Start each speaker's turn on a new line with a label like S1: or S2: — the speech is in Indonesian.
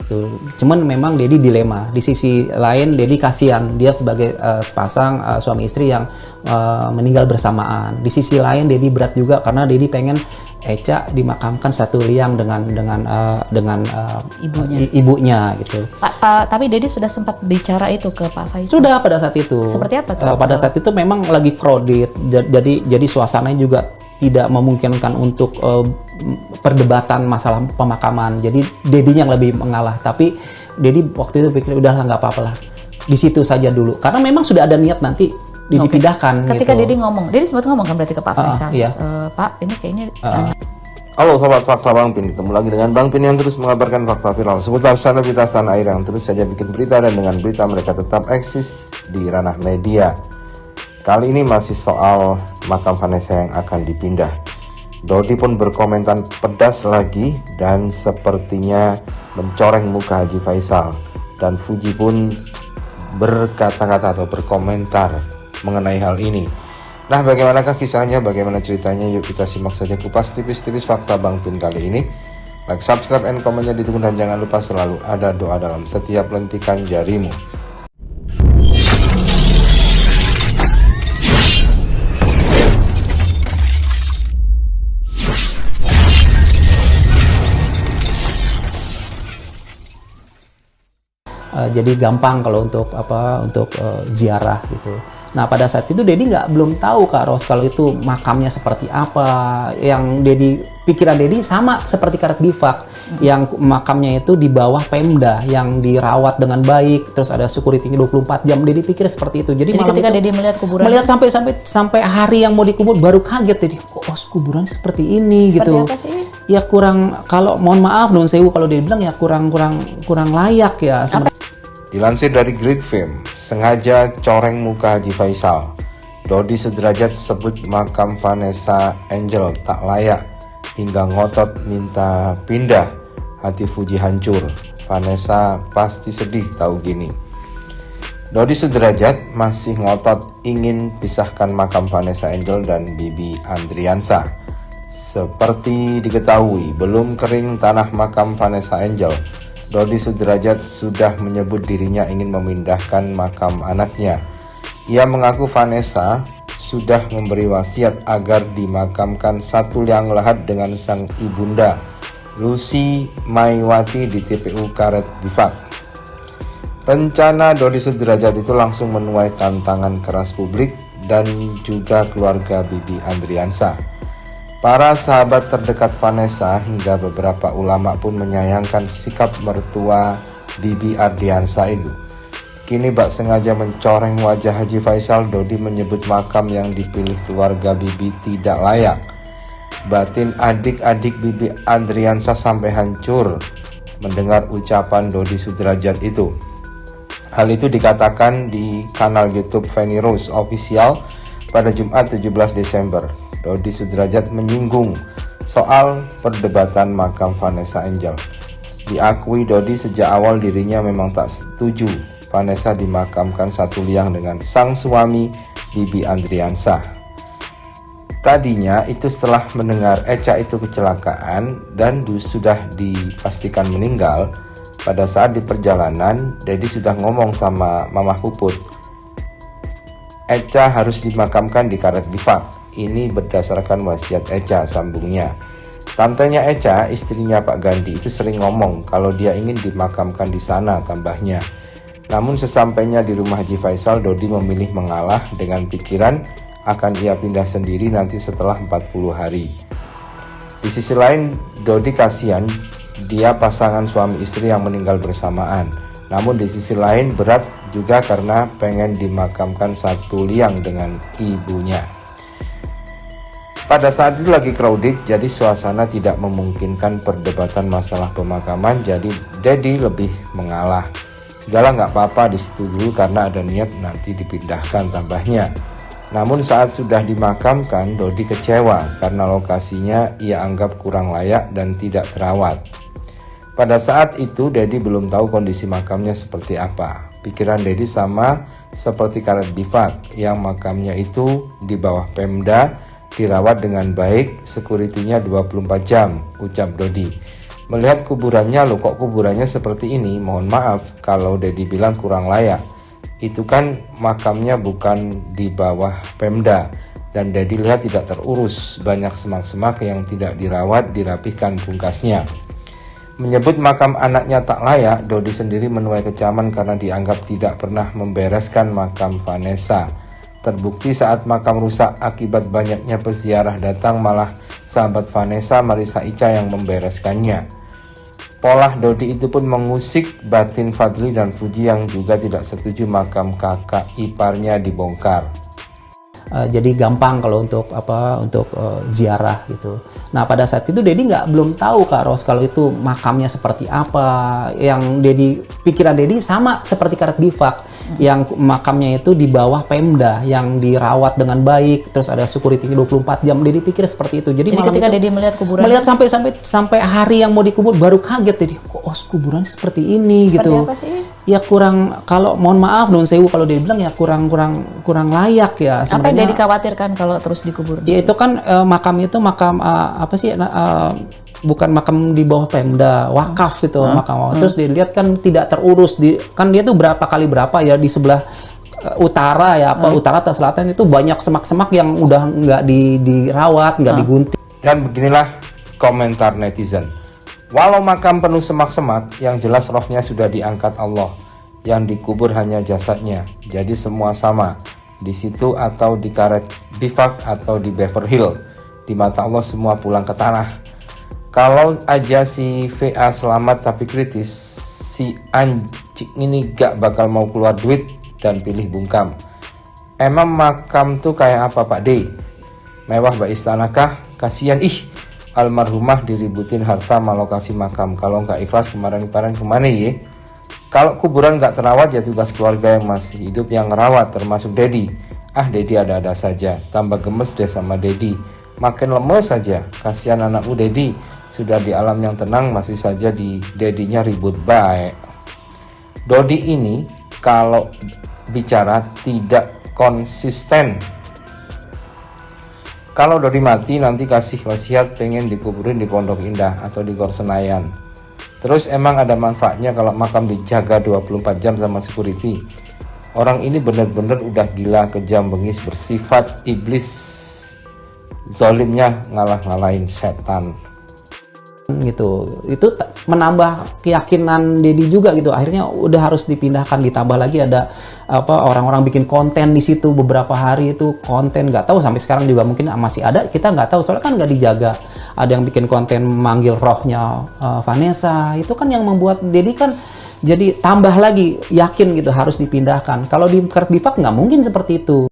S1: Tuh. Cuman memang Dedi dilema. Di sisi lain Dedi kasihan, dia sebagai sepasang suami istri yang meninggal bersamaan. Di sisi lain Dedi berat juga karena Dedi pengen Echa dimakamkan satu liang dengan ibunya gitu.
S2: Pak, tapi Dedi sudah sempat bicara itu ke Pak Faisal?
S1: Sudah pada saat itu.
S2: Seperti apa tuh?
S1: Pada saat itu memang lagi crowded, jadi suasananya juga tidak memungkinkan untuk perdebatan masalah pemakaman. Jadi Dedinya yang lebih mengalah. Tapi Dedi waktu itu pikir udah nggak apa-apa lah. Di situ saja dulu. Karena memang sudah ada niat nanti dipindahkan.
S2: Ketika
S1: gitu.
S2: Dedi ngomong, Dedi sempat ngomong kan berarti ke Pak Faisal.
S1: Iya.
S2: Pak, ini kayaknya.
S3: Halo Sobat Fakta Bang Pin, ketemu lagi dengan Bang Pin yang terus mengabarkan fakta viral seputar selebritas tanah air yang terus saja bikin berita, dan dengan berita mereka tetap eksis di ranah media. Kali ini masih soal makam Vanessa yang akan dipindah. Dodi pun berkomentar pedas lagi dan sepertinya mencoreng muka Haji Faisal. Dan Fuji pun berkata-kata atau berkomentar mengenai hal ini. Nah, bagaimanakah kisahnya, bagaimana ceritanya? Yuk kita simak saja kupas tipis-tipis fakta Bang Pin kali ini. Like, subscribe, and komennya ditunggu, dan jangan lupa selalu ada doa dalam setiap lentikan jarimu.
S1: Jadi gampang kalau untuk ziarah gitu. Nah pada saat itu Dedi belum tahu Kak Ros kalau itu makamnya seperti apa. Yang pikiran Dedi sama seperti Karet Bifak, yang makamnya itu di bawah Pemda, yang dirawat dengan baik, terus ada security-nya 24 jam. Dedi pikir seperti itu. Jadi
S2: ketika Dedi melihat kuburan,
S1: sampai hari yang mau dikubur baru kaget Dedi, kok kuburan seperti ini
S2: seperti
S1: gitu.
S2: Apa sih?
S1: Ya kurang, kalau mohon maaf Nun Sewu kalau dia bilang ya kurang layak ya.
S3: Dilansir dari Great Fame, sengaja coreng muka Haji Faisal. Dodi Sudrajat sebut makam Vanessa Angel tak layak hingga ngotot minta pindah. Hati Fuji hancur. Vanessa pasti sedih tahu gini. Dodi Sudrajat masih ngotot ingin pisahkan makam Vanessa Angel dan Bibi Andriansa. Seperti diketahui, belum kering tanah makam Vanessa Angel, Dodi Sudrajat sudah menyebut dirinya ingin memindahkan makam anaknya. Ia mengaku Vanessa sudah memberi wasiat agar dimakamkan satu liang lahat dengan sang ibunda, Lucy Maiwati, di TPU Karet Bifak. Rencana Dodi Sudrajat itu langsung menuai tantangan keras publik dan juga keluarga Bibi Andriansa. Para sahabat terdekat Vanessa hingga beberapa ulama pun menyayangkan sikap mertua Bibi Andriansa itu. Kini bak sengaja mencoreng wajah Haji Faisal. Dodi menyebut makam yang dipilih keluarga Bibi tidak layak. Batin adik-adik Bibi Andriansa sampai hancur mendengar ucapan Dodi Sudrajat itu. Hal itu dikatakan di kanal YouTube Fanny Rose Official pada Jumat 17 Desember. Dodi Sudrajat menyinggung soal perdebatan makam Vanessa Angel. Diakui Dodi sejak awal dirinya memang tak setuju Vanessa dimakamkan satu liang dengan sang suami Bibi Andriansa. Tadinya itu setelah mendengar Echa itu kecelakaan dan sudah dipastikan meninggal. Pada saat di perjalanan, Dedi sudah ngomong sama Mamah Puput, Echa harus dimakamkan di Karet Bifak. Ini berdasarkan wasiat Echa, sambungnya. Tantenya Echa, istrinya Pak Gandhi, itu sering ngomong kalau dia ingin dimakamkan di sana, tambahnya. Namun sesampainya di rumah Haji Faisal, Dodi memilih mengalah dengan pikiran akan ia pindah sendiri nanti setelah 40 hari. Di sisi lain, Dodi kasihan, dia pasangan suami istri yang meninggal bersamaan. Namun di sisi lain berat juga karena pengen dimakamkan satu liang dengan ibunya. Pada saat itu lagi crowded, jadi suasana tidak memungkinkan perdebatan masalah pemakaman, jadi Dedi lebih mengalah. Sudahlah, nggak apa-apa di situ dulu karena ada niat nanti dipindahkan, tambahnya. Namun saat sudah dimakamkan, Dodi kecewa karena lokasinya ia anggap kurang layak dan tidak terawat. Pada saat itu Dedi belum tahu kondisi makamnya seperti apa. Pikiran Dedi sama seperti Karet Bifak yang makamnya itu di bawah Pemda, dirawat dengan baik, security-nya 24 jam, ucap Dodi. Melihat kuburannya, loh kok kuburannya seperti ini, mohon maaf kalau Dedi bilang kurang layak. Itu kan makamnya bukan di bawah Pemda, dan Dedi lihat tidak terurus, banyak semak-semak yang tidak dirawat, dirapihkan pungkasnya. Menyebut makam anaknya tak layak, Dodi sendiri menuai kecaman karena dianggap tidak pernah membereskan makam Vanessa. Terbukti saat makam rusak akibat banyaknya peziarah datang, malah sahabat Vanessa, Marissa Ica, yang membereskannya. Polah Dodi itu pun mengusik batin Fadli dan Fuji yang juga tidak setuju makam kakak iparnya dibongkar.
S1: Jadi gampang kalau untuk ziarah gitu. Nah pada saat itu Dedi belum tahu Kak Ros kalau itu makamnya seperti apa. Yang pikiran Dedi sama seperti Karet Bifak, yang makamnya itu di bawah Pemda, yang dirawat dengan baik, terus ada security 24 jam. Dedi pikir seperti itu. Jadi
S2: ketika Dedi melihat kuburan,
S1: sampai hari yang mau dikubur baru kaget Dedi, kok kuburan seperti ini
S2: seperti
S1: gitu.
S2: apa sih?
S1: Ya kurang, kalau mohon maaf Nun Sewu kalau dia bilang ya kurang layak ya sebenarnya.
S2: Apa yang dia dikhawatirkan kalau terus dikubur?
S1: Ya itu kan makam itu makam bukan makam di bawah Pemda, wakaf itu makam. Terus dilihat kan tidak terurus, kan dia tuh berapa ya di sebelah utara ya, utara atau selatan itu banyak semak-semak yang udah nggak dirawat, nggak digunting.
S3: Dan beginilah komentar netizen. Walau makam penuh semak-semak, yang jelas rohnya sudah diangkat Allah. Yang dikubur hanya jasadnya. Jadi semua sama. Di situ atau di Karet Bifak atau di Beverly Hills. Di mata Allah semua pulang ke tanah. Kalau aja si VA selamat tapi kritis, si anjing ini gak bakal mau keluar duit dan pilih bungkam. Emang makam tuh kayak apa Pak D? Mewah Mbak Istanakah? Kasihan almarhumah diributin harta malokasi makam. Kalau nggak ikhlas kemarin-kemarin kemana ya? Kalau kuburan nggak terawat ya tugas keluarga yang masih hidup yang ngerawat, termasuk Dedi. Dedi ada-ada saja. Tambah gemes deh sama Dedi. Makin lemes saja. Kasihan anakku Dedi. Sudah di alam yang tenang masih saja di Dedinya ribut baik. Dodi ini kalau bicara tidak konsisten. Kalau Dodi mati nanti kasih wasiat pengen dikuburin di Pondok Indah atau di Gor Senayan. Terus emang ada manfaatnya kalau makam dijaga 24 jam sama security. Orang ini bener-bener udah gila, kejam, bengis, bersifat iblis. Zolimnya ngalah-ngalahin setan.
S1: Gitu, itu menambah keyakinan Dedi juga gitu. Akhirnya udah harus dipindahkan, ditambah lagi ada orang-orang bikin konten di situ beberapa hari itu konten, nggak tahu sampai sekarang juga mungkin masih ada, kita nggak tahu soalnya kan nggak dijaga. Ada yang bikin konten manggil rohnya Vanessa, itu kan yang membuat Dedi kan jadi tambah lagi yakin gitu harus dipindahkan. Kalau di Karet Bifak nggak mungkin seperti itu.